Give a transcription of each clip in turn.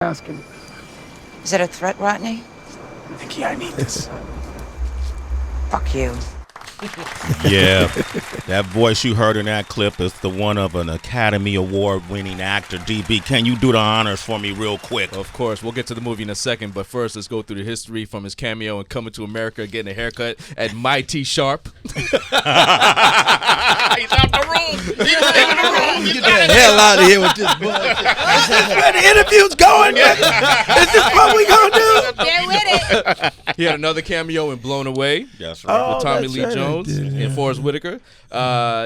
Asking. Is that a threat, Rodney? Nikki, I need this. Fuck you. Yeah, that voice you heard in that clip is the one of an Academy Award-winning actor. DB, can you do the honors for me real quick? Of course, we'll get to the movie in a second, but first let's go through the history from his cameo in Coming to America, getting a haircut at Mighty Sharp. He's out the room. He's out the room. Get the hell out of here with this bullshit. Is this where the interview's going? Is this what we gonna do? Get with it. He had another cameo in Blown Away. That's right. With Tommy that's Lee right, I Jones did, yeah. and Forrest Whitaker.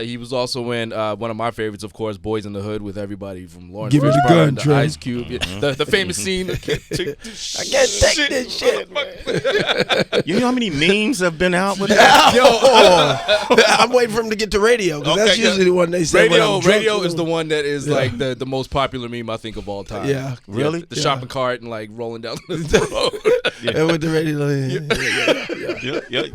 He was also in one of my favorites, of course, Boys in the Hood, with everybody from Lawrence Give me the Fishburne gun, to Trey. Ice Cube. Yeah, the famous scene. I can't take I can't take this shit. You know how many memes have been out with that? I'm waiting for him to get to radio because that's usually the one they say. when I'm drunk. Radio is the one that is like the most popular meme I think of all time. Yeah. Really? The shopping cart and like rolling down the road. And with the radio. Yeah.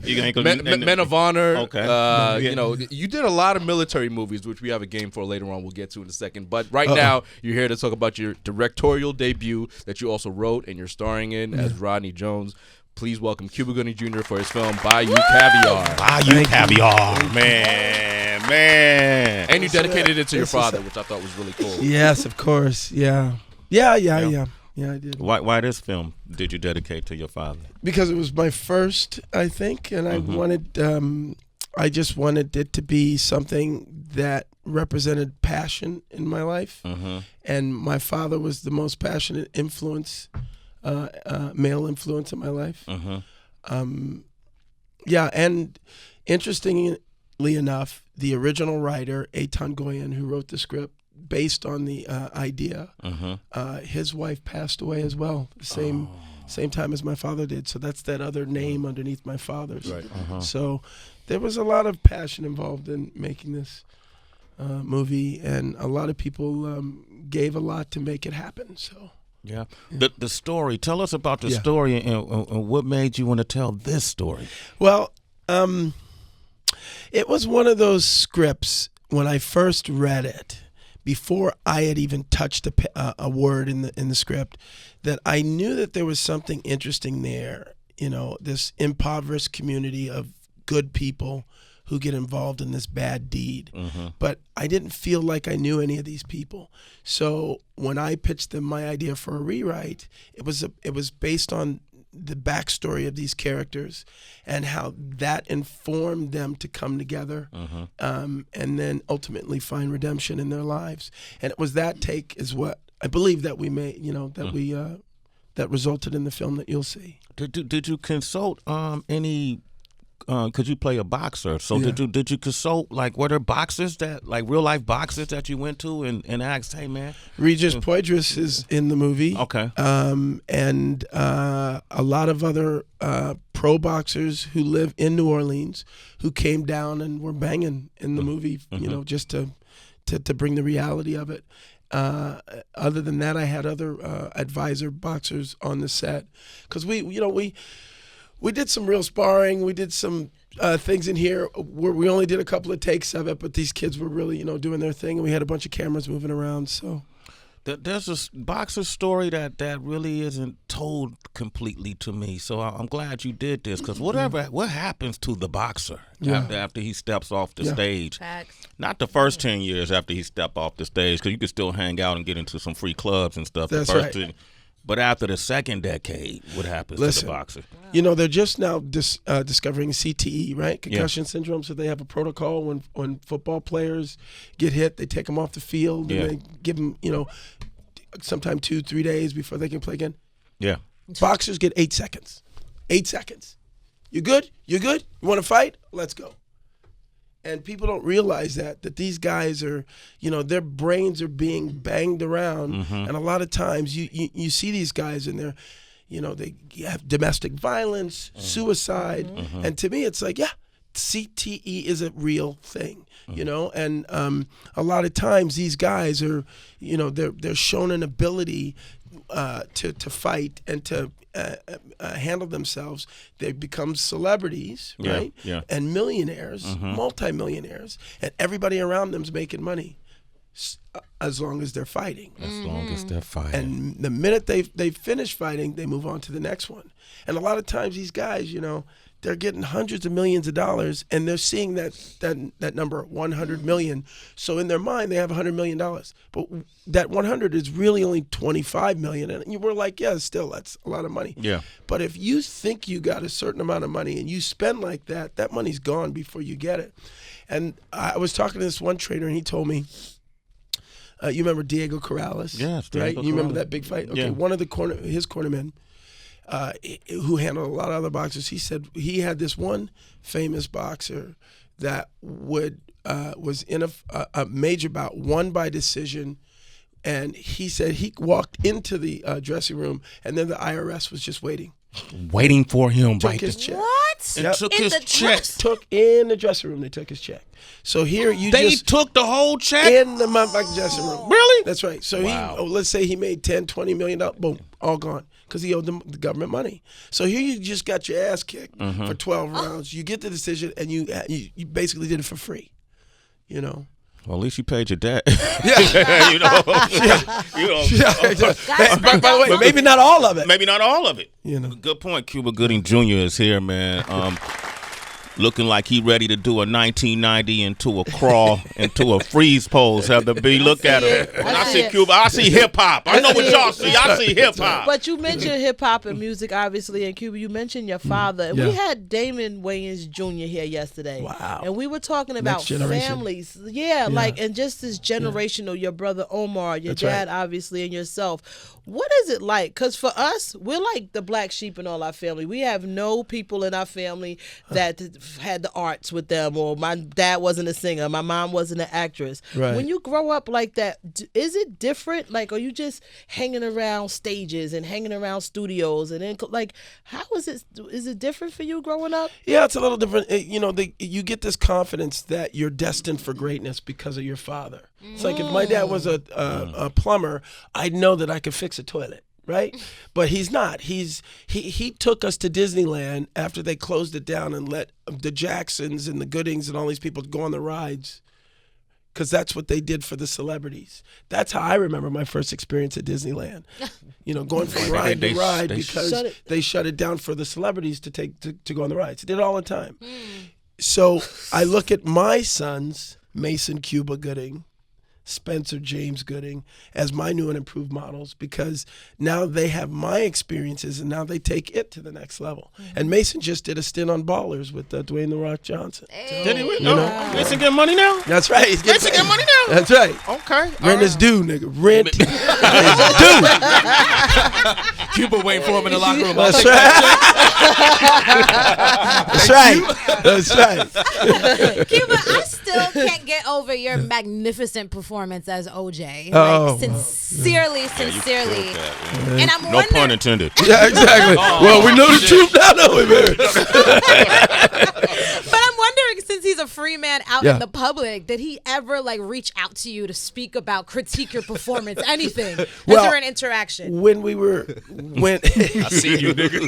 You ain't gonna Men of Honor. Okay. You know, you did a lot of military movies, which we have a game for later on. We'll get to in a second. But right now, you're here to talk about your directorial debut that you also wrote and you're starring in as Rodney Jones. Please welcome Cuba Gooding Jr. for his film Bayou Caviar. Bayou Caviar, man. And you dedicated it to your father, which I thought was really cool. Yes, of course. Yeah, I did. Why this film did you dedicate to your father? Because it was my first, I think, and I wanted. I just wanted it to be something that represented passion in my life, and my father was the most passionate influence, male influence in my life. Yeah, and interestingly enough, the original writer, Eitan Goyen, who wrote the script based on the idea, his wife passed away as well, the same time as my father did. So that's that other name underneath my father's. Right. So there was a lot of passion involved in making this movie, and a lot of people gave a lot to make it happen. So. Yeah. The story. Tell us about the story and what made you want to tell this story. Well, it was one of those scripts when I first read it, before I had even touched a word in the script, that I knew that there was something interesting there. You know, this impoverished community of good people who get involved in this bad deed. But I didn't feel like I knew any of these people. So when I pitched them my idea for a rewrite, it was based on the backstory of these characters and how that informed them to come together and then ultimately find redemption in their lives. And it was that take is what I believe that we made, that that resulted in the film that you'll see. Did you consult any? Could you play a boxer? So did you consult, like, were there boxers that, like, real life boxers that you went to and asked, hey man? Regis Poitras is in the movie. Okay. And a lot of other pro boxers who live in New Orleans who came down and were banging in the movie, just to bring the reality of it. Other than that, I had other advisor boxers on the set because we did some real sparring. We did some things in here where we only did a couple of takes of it, but these kids were really, doing their thing, and we had a bunch of cameras moving around. So there's a boxer story that really isn't told completely to me. So I'm glad you did this, because what happens to the boxer after he steps off the stage? Facts. Not the first 10 years after he stepped off the stage, because you can still hang out and get into some free clubs and stuff. That's the first right. But after the second decade, what happens to the boxer? They're just now discovering CTE, right? Concussion syndrome. So they have a protocol when football players get hit, they take them off the field and they give them, sometime 2-3 days before they can play again. Yeah. Boxers get 8 seconds. 8 seconds. You good? You good? You want to fight? Let's go. And people don't realize that these guys are, their brains are being banged around. And a lot of times you see these guys and they're, they have domestic violence, suicide. And to me, it's like, CTE is a real thing, and a lot of times these guys are, they're shown an ability to fight and to handle themselves. They become celebrities, right? Yeah. And millionaires, multimillionaires, and everybody around them's making money. as long as they're fighting. As long as they're fighting. And the minute they finish fighting, they move on to the next one. And a lot of times these guys, they're getting hundreds of millions of dollars, and they're seeing that number, 100 million. So in their mind, they have $100 million. But that 100 is really only 25 million. And you were like, yeah, still, that's a lot of money. Yeah. But if you think you got a certain amount of money and you spend like that, that money's gone before you get it. And I was talking to this one trader, and he told me, you remember Diego Corrales? Yes, right? Diego You remember Corrales. that big fight? Okay, Yeah. one of his cornermen, who handled a lot of other boxers, he said he had this one famous boxer that was in a major bout, won by decision, and he said he walked into the dressing room, and then the IRS was just waiting. For him, Took right? his check. What? And took In his the check. Took in the dressing room, they took his check. So here They took the whole check? in the motherfucking dressing room. Really? That's right. So Wow. let's say he made $10, $20 million, boom, all gone, because he owed the government money. So here you just got your ass kicked for 12 rounds. You get the decision, and you basically did it for free. Well, at least you paid your debt. Yeah. you know. By the way, maybe not all of it. Maybe not all of it. Good point. Cuba Gooding Jr. is here, man. Looking like he ready to do a 1990 into a crawl, into a freeze pose. Have to be. Look at him. When I see Cuba, I see hip hop. I know what y'all see. I see hip hop. But you mentioned hip hop and music, obviously, and Cuba. You mentioned your father, and we had Damon Wayans Jr. here yesterday. Wow. And we were talking about generation. families, like, and just this generational. Your brother Omar, your That's dad, right. obviously, and yourself. What is it like? Because for us, we're like the black sheep in all our family. We have no people in our family that had the arts with them, or my dad wasn't a singer, my mom wasn't an actress. Right. When you grow up like that, is it different? Like, are you just hanging around stages and hanging around studios, and then like, how is it? Is it different for you growing up? Yeah, it's a little different. You get this confidence that you're destined for greatness because of your father. It's like if my dad was a plumber, I'd know that I could fix a toilet, right? But he's not. He took us to Disneyland after they closed it down and let the Jacksons and the Goodings and all these people go on the rides, because that's what they did for the celebrities. That's how I remember my first experience at Disneyland. Going from ride to ride because they shut it down for the celebrities to go on the rides. They did it all the time. So I look at my sons, Mason Cuba Gooding, Spencer James Gooding, as my new and improved models, because now they have my experiences and now they take it to the next level. And Mason just did a stint on Ballers with Dwayne "The Rock" Johnson. Did he really? Mason get money now? That's right. He's Mason get money now? That's right. Okay. Rent is due, nigga. Rent is due. Cuba waiting for him in the locker room. That's right. That's right. That's right. Cuba, I still can't get over your magnificent performance as OJ. Oh. Like, sincerely. And I'm No wondering, pun intended. Yeah, exactly. Well, we know the truth now, don't we, baby? but I'm wondering, since he's a free man out Yeah. in the public, did he ever reach out to you to speak about, critique your performance, anything? Was Well, there an interaction? When I see you, nigga.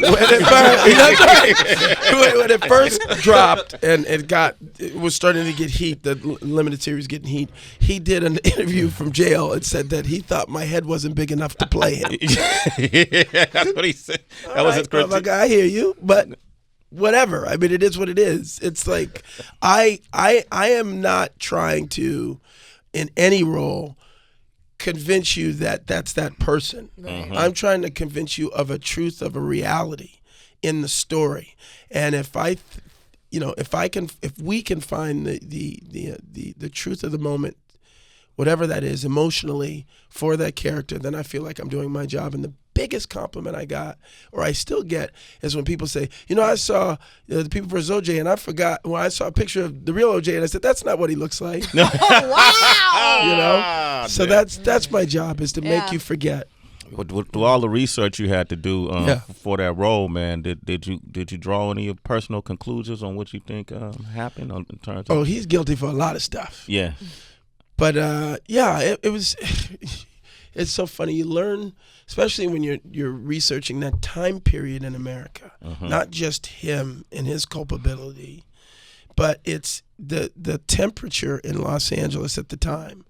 when it first dropped and it was starting to get heat, the limited series getting heat, he did an interview from jail and said that he thought my head wasn't big enough to play him. That's what he said. That was his critique. Like, I hear you, but whatever. I mean, it is what it is. It's like I am not trying to, in any role, convince you that that's that person. Right. I'm trying to convince you of a truth, of a reality in the story. And if we can find the truth of the moment, whatever that is, emotionally for that character, then I feel like I'm doing my job. And the biggest compliment I got, or I still get, is when people say, I saw the People vs. OJ, and I forgot when I saw a picture of the real OJ, and I said, that's not what he looks like. Wow. So that's my job, is to make you forget. With all the research you had to do for that role, man, did you draw any personal conclusions on what you think happened in terms of? Oh, he's guilty for a lot of stuff. Yeah. But it was. It's so funny. You learn, especially when you're researching that time period in America, not just him and his culpability, but it's the temperature in Los Angeles at the time.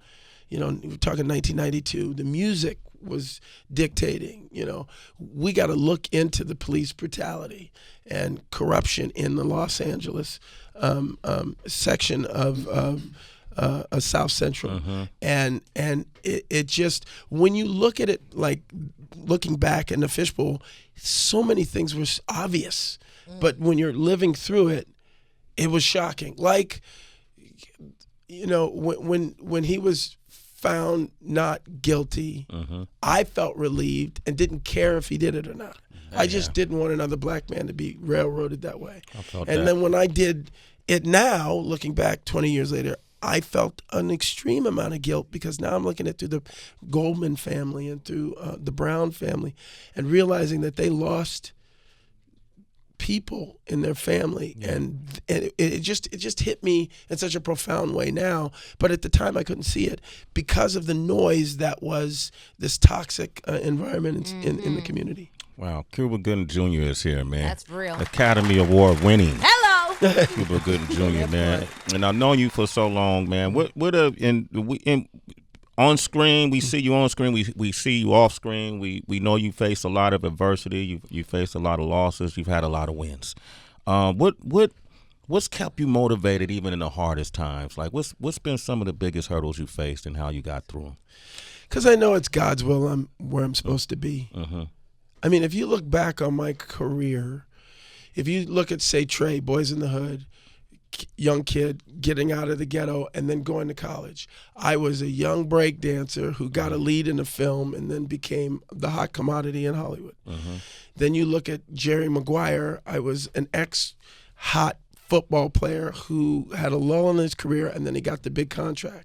we're talking 1992. The music was dictating. We got to look into the police brutality and corruption in the Los Angeles section of South Central, and it just, when you look at it, like looking back in the fishbowl, so many things were obvious, but when you're living through it, it was shocking. Like, when he was found not guilty, I felt relieved and didn't care if he did it or not. I just didn't want another black man to be railroaded that way. Then when I did it now, looking back 20 years later, I felt an extreme amount of guilt, because now I'm looking at through the Goldman family and through the Brown family, and realizing that they lost people in their family, and it just hit me in such a profound way now. But at the time, I couldn't see it because of the noise that was this toxic environment in the community. Wow, Cuba Gooding Jr. is here, man. That's real. Academy Award winning. Hello. Cuba Gooding Jr., man. And I've known you for so long, man. On screen, we see you on screen. We see you off screen. We know you face a lot of adversity. You faced a lot of losses. You've had a lot of wins. What's kept you motivated even in the hardest times? Like, what's been some of the biggest hurdles you faced and how you got through them? Because I know it's God's will. I'm where I'm supposed to be. I mean, if you look back on my career, if you look at, say, Trey, Boys in the Hood, young kid getting out of the ghetto and then going to college. I was a young break dancer who got a lead in a film and then became the hot commodity in Hollywood. Then you look at Jerry Maguire. I was an ex-hot football player who had a lull in his career, and then he got the big contract.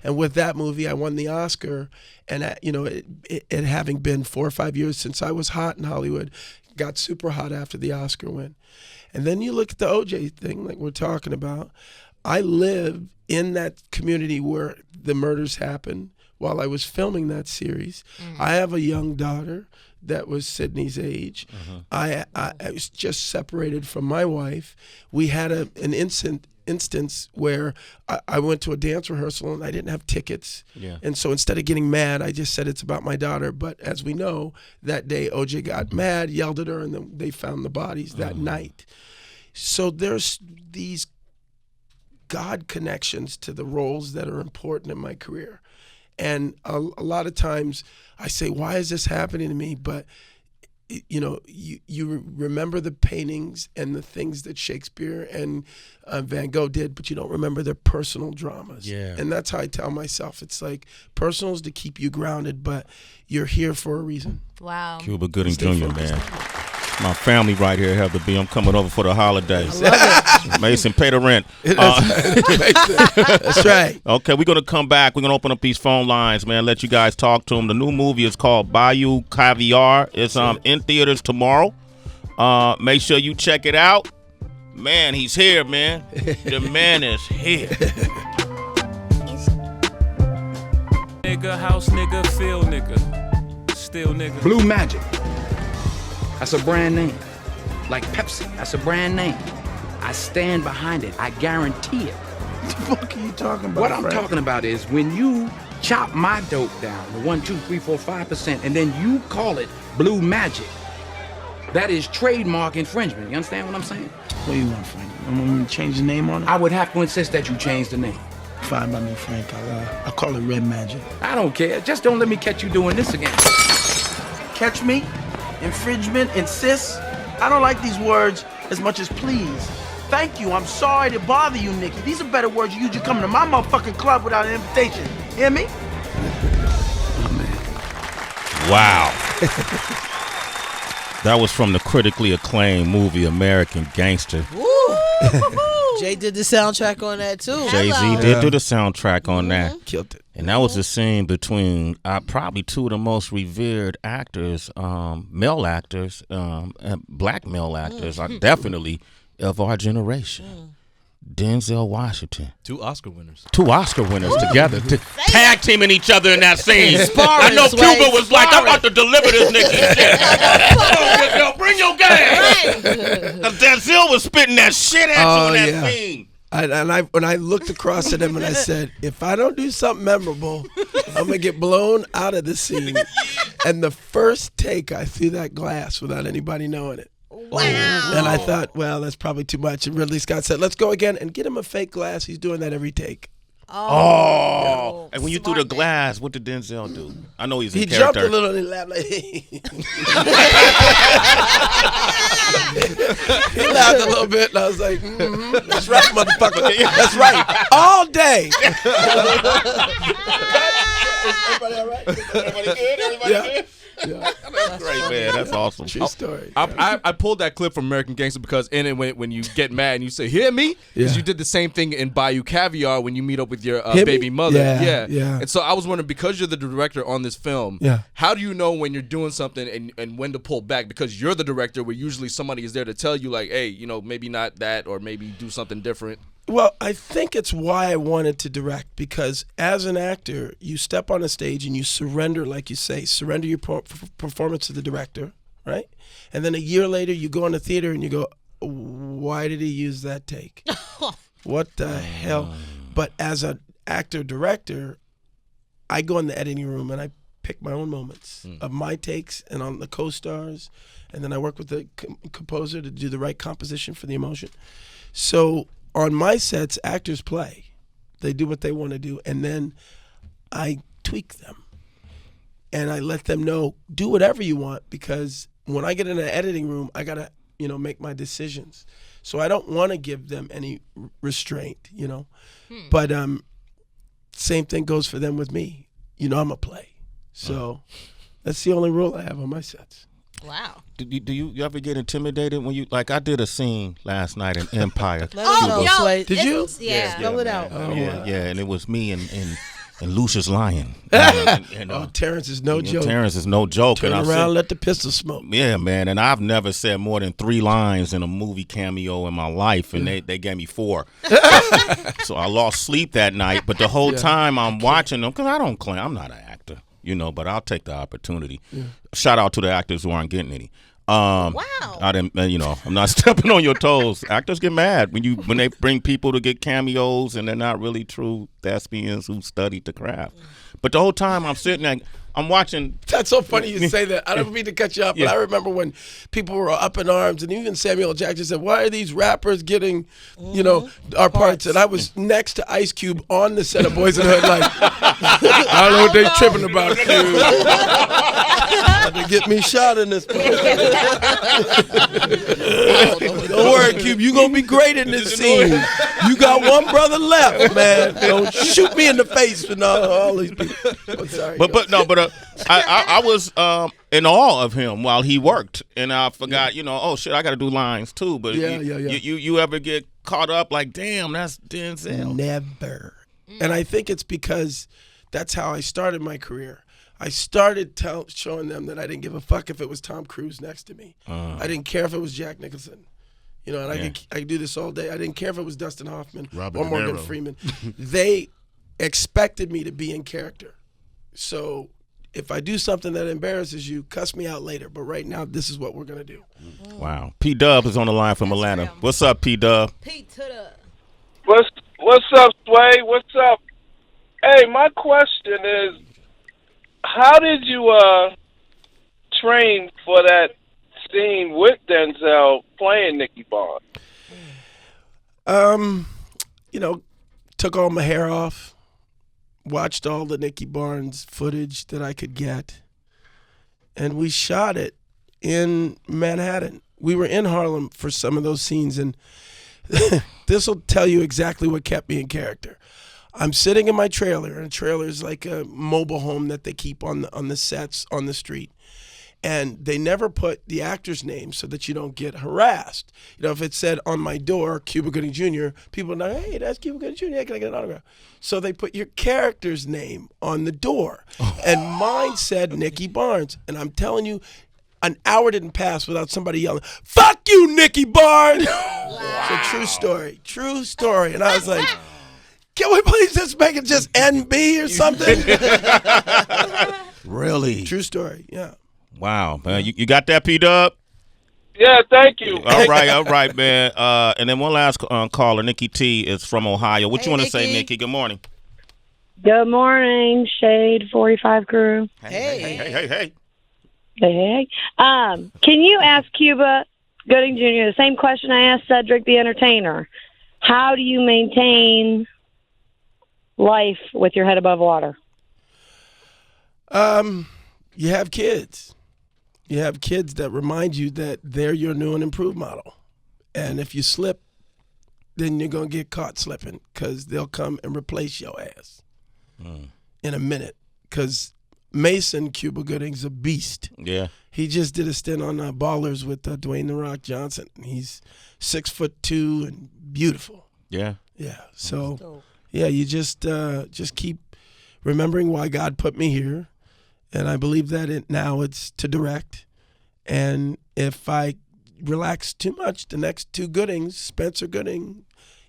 And with that movie, I won the Oscar. And it having been 4 or 5 years since I was hot in Hollywood, got super hot after the Oscar win. And then you look at the OJ thing, like we're talking about. I lived in that community where the murders happened while I was filming that series. I have a young daughter that was Sydney's age. I was just separated from my wife. We had an instance where I went to a dance rehearsal and I didn't have tickets. And so instead of getting mad, I just said it's about my daughter. But as we know, that day OJ got mad, yelled at her, and then they found the bodies that night. So there's these God connections to the roles that are important in my career. And a lot of times I say, why is this happening to me? But you remember the paintings and the things that Shakespeare and Van Gogh did, but you don't remember their personal dramas. And that's how I tell myself. It's like personals to keep you grounded, but you're here for a reason. Wow. Cuba Gooding Jr., man. My family right here have to be. I'm coming over for the holidays. I love it. Mason, pay the rent. That's right. Okay, we're going to come back. We're going to open up these phone lines, man, let you guys talk to them. The new movie is called Bayou Caviar. It's in theaters tomorrow. Make sure you check it out. Man, he's here, man. The man is here. Nigga, house nigga, field nigga, still nigga. Blue Magic. That's a brand name. Like Pepsi, that's a brand name. I stand behind it. I guarantee it. What the fuck are you talking about? What I'm talking about is when you chop my dope down to 1, 2, 3, 4, 5%, and then you call it Blue Magic, that is trademark infringement. You understand what I'm saying? What do you want, Frank? You want me to change the name on it? I would have to insist that you change the name. Fine by me, Frank. I'll call it Red Magic. I don't care. Just don't let me catch you doing this again. Catch me? Infringement? Insist? I don't like these words as much as please. Thank you. I'm sorry to bother you, Nikki. These are better words you use. You come to my motherfucking club without an invitation. Hear me? Oh, man. Wow. That was from the critically acclaimed movie American Gangster. Jay did the soundtrack on that too. Jay-Z did do the soundtrack on that. Killed it. And that was the scene between probably two of the most revered actors, male actors, black male actors, definitely of our generation. Denzel Washington. 2 Oscar winners. 2 Oscar winners together, tag teaming each other in that scene. Sparring, I know Sway, Cuba was like, I'm about to deliver this nigga shit. Bring your game. Because Denzel was spitting that shit at you in that scene. When I looked across at him and I said, if I don't do something memorable, I'm gonna get blown out of the scene. And the first take, I threw that glass without anybody knowing it. Wow. And I thought, well, that's probably too much. And Ridley Scott said, let's go again and get him a fake glass. He's doing that every take. Oh. And when you threw the glass, what did Denzel do? I know he's in He character. jumped a little and he laughed like, he laughed a little bit, and I was like, that's right, motherfucker. That's right. All day. Everybody all right? Everybody good? Everybody good? Yeah. That's great, man. That's awesome. True story. I pulled that clip from American Gangster because in it when you get mad and you say "hear me," because you did the same thing in Bayou Caviar when you meet up with your baby mother. Yeah. And so I was wondering, because you're the director on this film, how do you know when you're doing something and when to pull back? Because you're the director, where usually somebody is there to tell you like, hey, maybe not that, or maybe do something different. Well, I think it's why I wanted to direct, because as an actor, you step on a stage and you surrender, like you say, surrender your performance to the director, right? And then a year later, you go in the theater and you go, why did he use that take? What the hell? But as an actor-director, I go in the editing room and I pick my own moments of my takes and on the co-stars, and then I work with the composer to do the right composition for the emotion. So on my sets, actors play. They do what they want to do, and then I tweak them. And I let them know, do whatever you want, because when I get in an editing room, I got to, make my decisions. So I don't want to give them any restraint, But same thing goes for them with me. I'm a play. So that's the only rule I have on my sets. Wow. Do you ever get intimidated when you, like, I did a scene last night in Empire. Did you? Yeah. Spell it out. Yeah, and it was me and Lucius Lyon. Terrence is no joke. Terrence is no joke. Turn around, let the pistol smoke. Yeah, man, and I've never said more than 3 lines in a movie cameo in my life, and they gave me 4. So I lost sleep that night, but the whole time I'm watching them, because I don't claim, I'm not an actor, but I'll take the opportunity. Shout out to the actors who aren't getting any. Wow. I didn't, I'm not stepping on your toes. Actors get mad when they bring people to get cameos and they're not really true thespians who studied the craft. But the whole time I'm sitting there, I'm watching. That's so funny you say that. I don't mean to cut you off, but I remember when people were up in arms, and even Samuel Jackson said, why are these rappers getting, our parts? And I was next to Ice Cube on the set of Boys in the Hood, like, I don't know what they tripping about, Cube. They get me shot in this part. Don't worry, Cube, you going to be great in this scene. You got one brother left, man. Don't shoot me in the face with all these people. I'm sorry. I was in awe of him while he worked, and I forgot, oh shit, I got to do lines too. But you ever get caught up like, damn, that's Denzel? Never. And I think it's because that's how I started my career. I started showing them that I didn't give a fuck if it was Tom Cruise next to me. I didn't care if it was Jack Nicholson. And I could do this all day. I didn't care if it was Dustin Hoffman or Morgan Freeman. They expected me to be in character. So if I do something that embarrasses you, cuss me out later. But right now, this is what we're going to do. Wow. P-Dub is on the line from Atlanta. Real. What's up, P-Dub? Pete to the... What's up, Sway? What's up? Hey, my question is, how did you train for that scene with Denzel playing Nicky Barnes? Took all my hair off, watched all the Nicky Barnes footage that I could get, and we shot it in Manhattan. We were in Harlem for some of those scenes, and this will tell you exactly what kept me in character. I'm sitting in my trailer, and a trailer is like a mobile home that they keep on the sets on the street. And they never put the actor's name so that you don't get harassed. If it said on my door, Cuba Gooding Jr., people know, hey, that's Cuba Gooding Jr., can I get an autograph? So they put your character's name on the door. And mine said Nicky Barnes. And I'm telling you, an hour didn't pass without somebody yelling, fuck you, Nicky Barnes! Wow. So true story. And I was like, can we please just make it just NB or something? Really? True story, yeah. Wow, man. You got that, P-Dub? Yeah, thank you. All right, man. And then one last caller, Nikki T, is from Ohio. What you want to say, Nikki? Good morning. Good morning, Shade 45 crew. Hey. Hey. Can you ask Cuba Gooding Jr. the same question I asked Cedric the Entertainer? How do you maintain life with your head above water? You have kids. You have kids that remind you that they're your new and improved model. And if you slip, then you're going to get caught slipping because they'll come and replace your ass in a minute. Because Mason Cuba Gooding's a beast. Yeah. He just did a stint on Ballers with Dwayne "The Rock" Johnson. He's 6'2" and beautiful. Yeah. Yeah. So, yeah, you just keep remembering why God put me here. And I believe that now it's to direct. And if I relax too much, the next two Goodings, Spencer Gooding,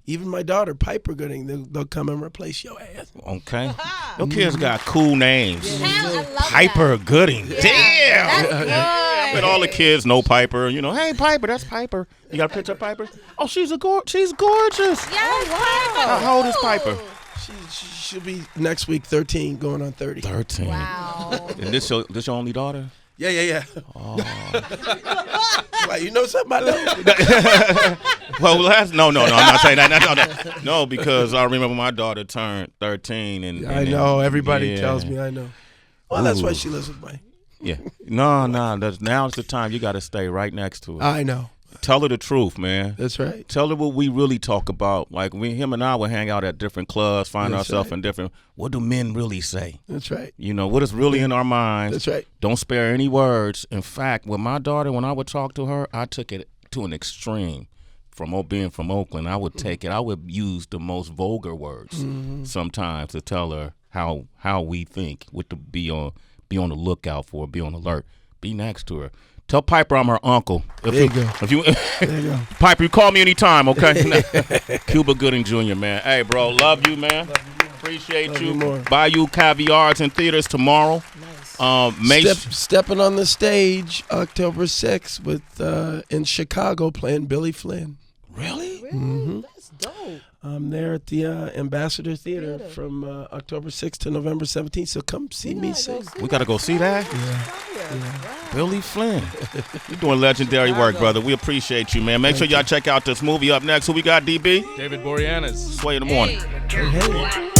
even my daughter, Piper Gooding, they'll come and replace your ass. Okay. Your kids got cool names. Hell, I love Piper that. Gooding. Yeah. Damn. That's good. I bet all the kids know Piper. You know, hey, Piper, that's Piper. You got a picture of Piper? Oh, she's gorgeous. Yes, Piper. How old is Piper? She'll be next week 13, going on 30. 13. Wow. And this your only daughter? Yeah. Oh. Why, you know something I know? Well, I'm not saying that. No, because I remember my daughter turned 13. And I know. Everybody yeah. tells me I know. Well, that's why she lives with me. Yeah. No. Now's the time you got to stay right next to her. I know. Tell her the truth, man. That's right. Tell her what we really talk about. Like him and I would hang out at different clubs, find ourselves in different. What do men really say? That's right. You know what is really in our minds. That's right. Don't spare any words. In fact, with my daughter, when I would talk to her, I took it to an extreme. From being from Oakland, I would take it. I would use the most vulgar words sometimes to tell her how we think. What to be on the lookout for. Be on alert. Be next to her. Tell Piper I'm her uncle. There you go. There you go. Piper, you call me anytime, okay? Cuba Gooding Jr., man. Hey, bro, love you, man. Appreciate Love you. you more. Bayou Caviar is in theaters tomorrow. Nice. Stepping on the stage October 6th with in Chicago playing Billy Flynn. Really? Mm-hmm. That's dope. I'm there at the Ambassador Theater from October 6th to November 17th, so come see me sing. We got to go see that? Yeah. Billy Flynn. You're doing legendary work, brother. We appreciate you, man. Make sure y'all check out this movie up next. Who we got, DB? David Boreanaz. Sway in the morning. Hey.